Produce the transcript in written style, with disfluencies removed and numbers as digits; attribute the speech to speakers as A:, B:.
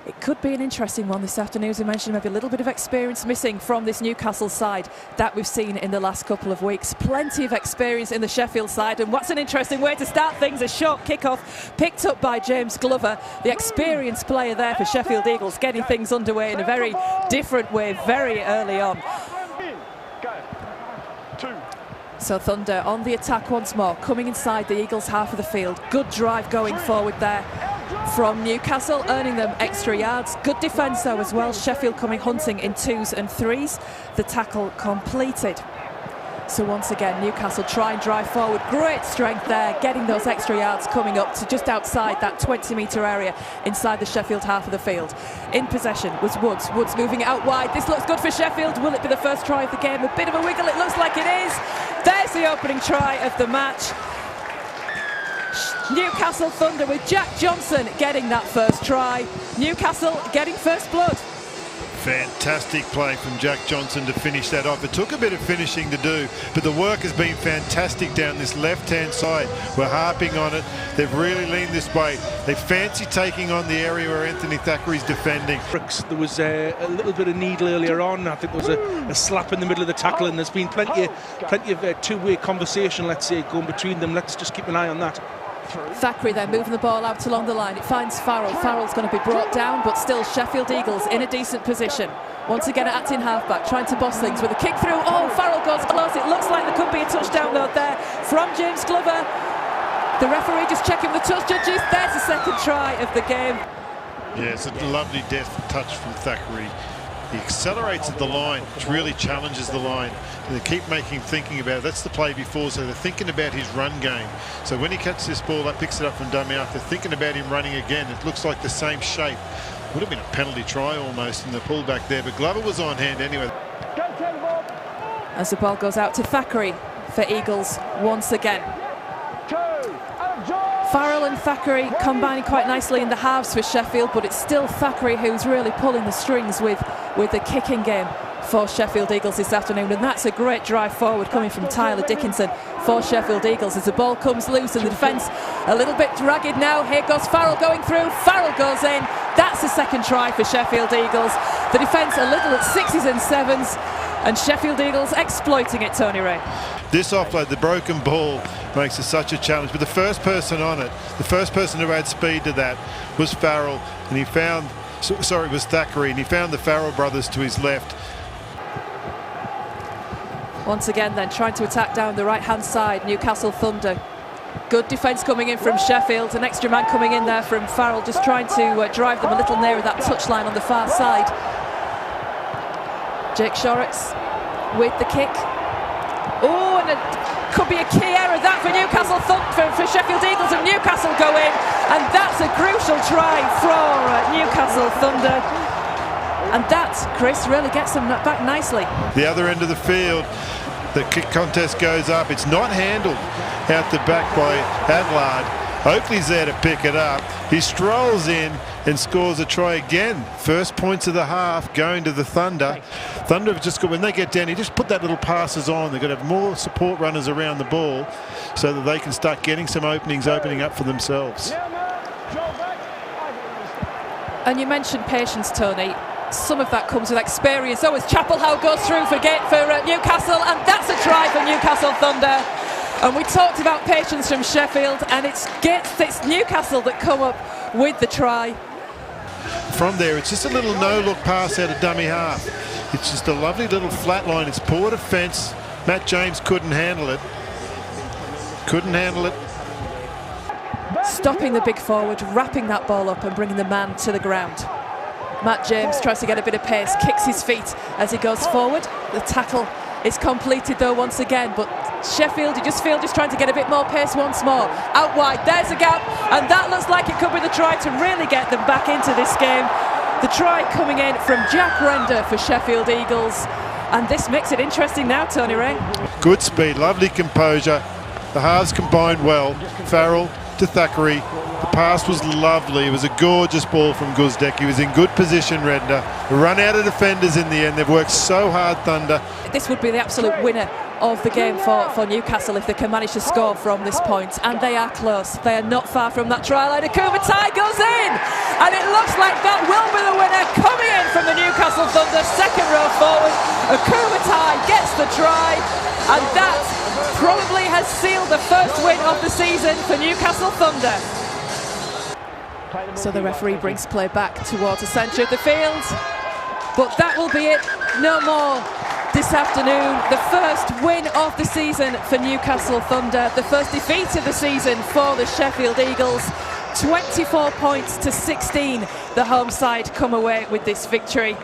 A: It could be an interesting one this afternoon, as we mentioned, maybe a little bit of experience missing from this Newcastle side that we've seen in the last couple of weeks. Plenty of experience in the Sheffield side, and what's an interesting way to start things, a short kick-off picked up by James Glover, the experienced player there for Sheffield Eagles, getting things underway in a very different way very early on. So Thunder on the attack once more, coming inside the Eagles half of the field. Good drive going forward there from Newcastle, earning them extra yards. Good defence though as well. Sheffield coming hunting in 2s and 3s. The tackle completed. So once again, Newcastle try and drive forward. Great strength there, getting those extra yards, coming up to just outside that 20-metre area inside the Sheffield half of the field. In possession was Woods. Woods moving it out wide. This looks good for Sheffield. Will it be the first try of the game? A bit of a wiggle, it looks like it is. There's the opening try of the match. Newcastle Thunder with Jack Johnson getting that first try. Newcastle getting first blood.
B: Fantastic play from Jack Johnson to finish that off. It took a bit of finishing to do, but the work has been fantastic down this left-hand side. We're harping on it. They've really leaned this way. They fancy taking on the area where Anthony Thackeray's defending.
C: There was a little bit of needle earlier on. I think there was a slap in the middle of the tackle, and there's been plenty of two-way conversation, let's say, going between them. Let's just keep an eye on that.
A: Thackeray then moving the ball out along the line. It finds Farrell. Farrell's going to be brought down, but still Sheffield Eagles in a decent position. Once again, acting halfback, trying to boss things with a kick through. Oh, Farrell goes close. It looks like there could be a touchdown though there from James Glover. The referee just checking the touch judges. There's the second try of the game.
B: Yeah, it's a lovely deft touch from Thackeray. He accelerates at the line, which really challenges the line. And they keep thinking about it. That's the play before, so they're thinking about his run game. So when he catches this ball up, picks it up from dummy out, they're thinking about him running again. It looks like the same shape. Would have been a penalty try almost in the pullback there, but Glover was on hand anyway.
A: As the ball goes out to Thackeray for Eagles once again. Farrell and Thackeray combining quite nicely in the halves for Sheffield, but it's still Thackeray who's really pulling the strings with the kicking game for Sheffield Eagles this afternoon, and that's a great drive forward coming from Tyler Dickinson for Sheffield Eagles as the ball comes loose and the defence a little bit ragged now. Here goes Farrell going through. Farrell goes in. That's the second try for Sheffield Eagles. The defence a little at 6s and 7s, and Sheffield Eagles exploiting it, Tony Ray.
B: This offload, the broken ball, makes it such a challenge. But the first person on it, the first person who had speed to that was Farrell, and he found, sorry, it was Thackeray, and he found the Farrell brothers to his left.
A: Once again then, trying to attack down the right-hand side, Newcastle Thunder. Good defence coming in from Sheffield, an extra man coming in there from Farrell, just trying to drive them a little nearer that touchline on the far side. Jake Shorrocks with the kick. Oh, and it could be a key error that for Newcastle for Sheffield Eagles, and Newcastle go in, and that's a crucial try for Newcastle Thunder. And that, Chris, really gets them back nicely.
B: The other end of the field, the kick contest goes up. It's not handled out the back by Adlard. Oakley's there to pick it up. He strolls in and scores a try again. First points of the half going to the Thunder. Thunder have just got, when they get down, you just put that little passes on. They've got to have more support runners around the ball so that they can start getting some openings opening up for themselves.
A: And you mentioned patience, Tony. Some of that comes with experience. Oh, as Chapelhow goes through for Newcastle, and that's a try for Newcastle Thunder. And we talked about patience from Sheffield, and it's Newcastle that come up with the try.
B: From there, it's just a little no-look pass out of dummy half. It's just a lovely little flat line. It's poor defence. Matt James couldn't handle it. Couldn't handle it.
A: Stopping the big forward, wrapping that ball up and bringing the man to the ground. Matt James tries to get a bit of pace, kicks his feet as he goes forward. The tackle is completed though once again, but Sheffield, you just feel just trying to get a bit more pace once more. Out wide, there's a gap, and that looks like it could be the try to really get them back into this game. The try coming in from Jack Render for Sheffield Eagles, and this makes it interesting now, Tony Ray.
B: Good speed, lovely composure. The halves combined well. Farrell to Thackeray. The pass was lovely. It was a gorgeous ball from Guzdek. He was in good position, Render. Run out of defenders in the end. They've worked so hard, Thunder.
A: This would be the absolute winner of the game for Newcastle if they can manage to score from this point, and they are close. They are not far from that try line. Akumatai goes in, and it looks like that will be the winner. Coming in from the Newcastle Thunder, second row forward, Akumatai gets the try, and that probably has sealed the first win of the season for Newcastle Thunder. So the referee brings play back towards the centre of the field, but that will be it. No more this afternoon. The first win of the season for Newcastle Thunder, the first defeat of the season for the Sheffield Eagles. 24 points to 16. The home side come away with this victory.